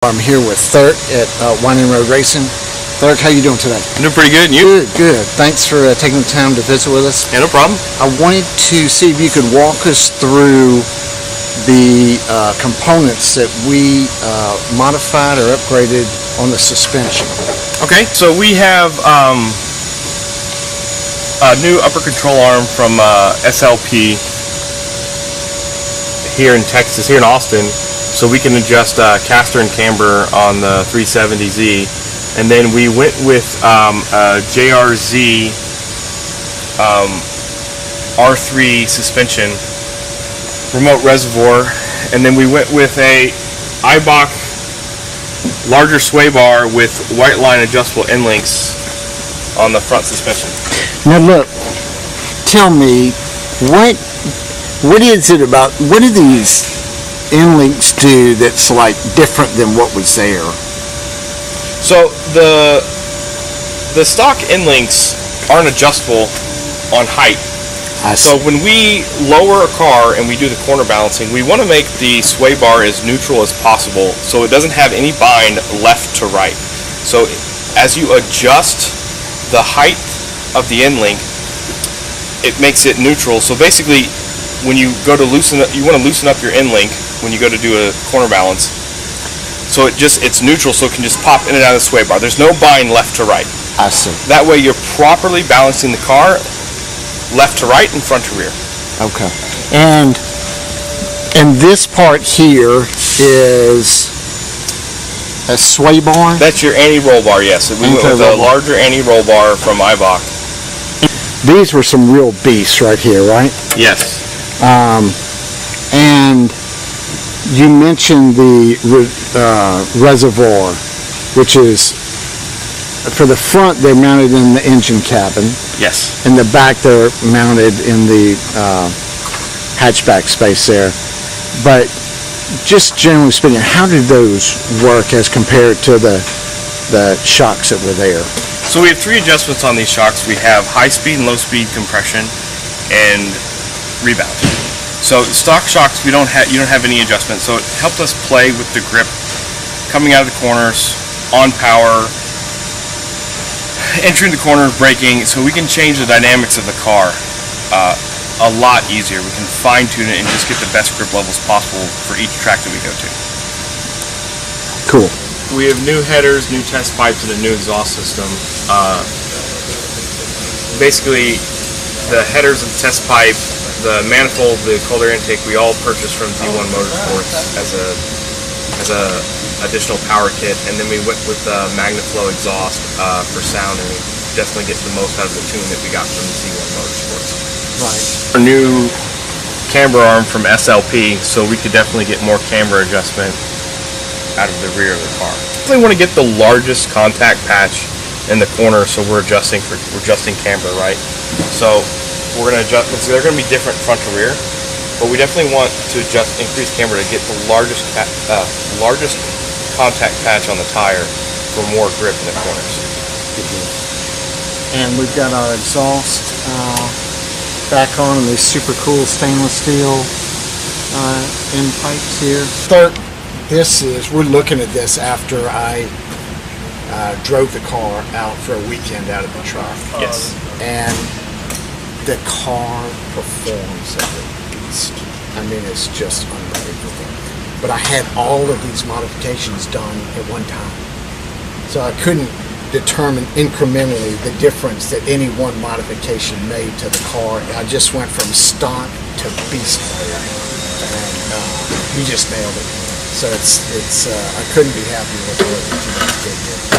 I'm here with Thirk at Winding Road Racing. Thirk, how you doing today? I'm doing pretty good, and you? Good, good. Thanks for taking the time to visit with us. Yeah, no problem. I wanted to see if you could walk us through the components that we modified or upgraded on the suspension. Okay, so we have a new upper control arm from SLP here in Texas, here in Austin, so we can adjust caster and camber on the 370Z. And then we went with a JRZ R3 suspension, remote reservoir, and then we went with a Eibach larger sway bar with white line adjustable end links on the front suspension. Now look, tell me, what is it about, what do these end links do that's like different than what was there? So the stock end links aren't adjustable on height. So when we lower a car and we do the corner balancing, we want to make the sway bar as neutral as possible so it doesn't have any bind left to right. So as you adjust the height of the end link, it makes it neutral. So basically, when you go to loosen up, you want to loosen up your end link when you go to do a corner balance. So it's neutral, so it can just pop in and out of the sway bar. There's no bind left to right. I see. That way you're properly balancing the car left to right and front to rear. Okay. And this part here is a sway bar? That's your anti-roll bar, yes. We went with a larger anti-roll bar from Eibach. These were some real beasts right here, right? Yes. And you mentioned the reservoir, which is, for the front, they're mounted in the engine cabin. Yes. In the back, they're mounted in the hatchback space there. But just generally speaking, how did those work as compared to the shocks that were there? So we have three adjustments on these shocks. We have high speed and low speed compression and rebound. So stock shocks, you don't have any adjustment. So it helped us play with the grip coming out of the corners, on power, entering the corners, braking, so we can change the dynamics of the car a lot easier. We can fine tune it and just get the best grip levels possible for each track that we go to. Cool. We have new headers, new test pipes, and a new exhaust system. Basically, the headers and test pipe, the manifold, the cold air intake, we all purchased from Z1 Motorsports as a additional power kit, and then we went with MagnaFlow exhaust for sound, and we definitely get the most out of the tune that we got from Z1 Motorsports. Right. Our new camber arm from SLP, so we could definitely get more camber adjustment out of the rear of the car. Definitely want to get the largest contact patch in the corner, so we're adjusting camber, right? So we're going to adjust. They're going to be different front to rear, but we definitely want to increase camber to get the largest contact patch on the tire for more grip in the corners. And we've got our exhaust back on these super cool stainless steel end pipes here. We're looking at this after I drove the car out for a weekend out of the truck. Yes. And the car performs like a beast. I mean, it's just unbelievable. But I had all of these modifications done at one time. So I couldn't determine incrementally the difference that any one modification made to the car. I just went from stock to beast mode, and you just nailed it. So it's I couldn't be happier with what you guys did here.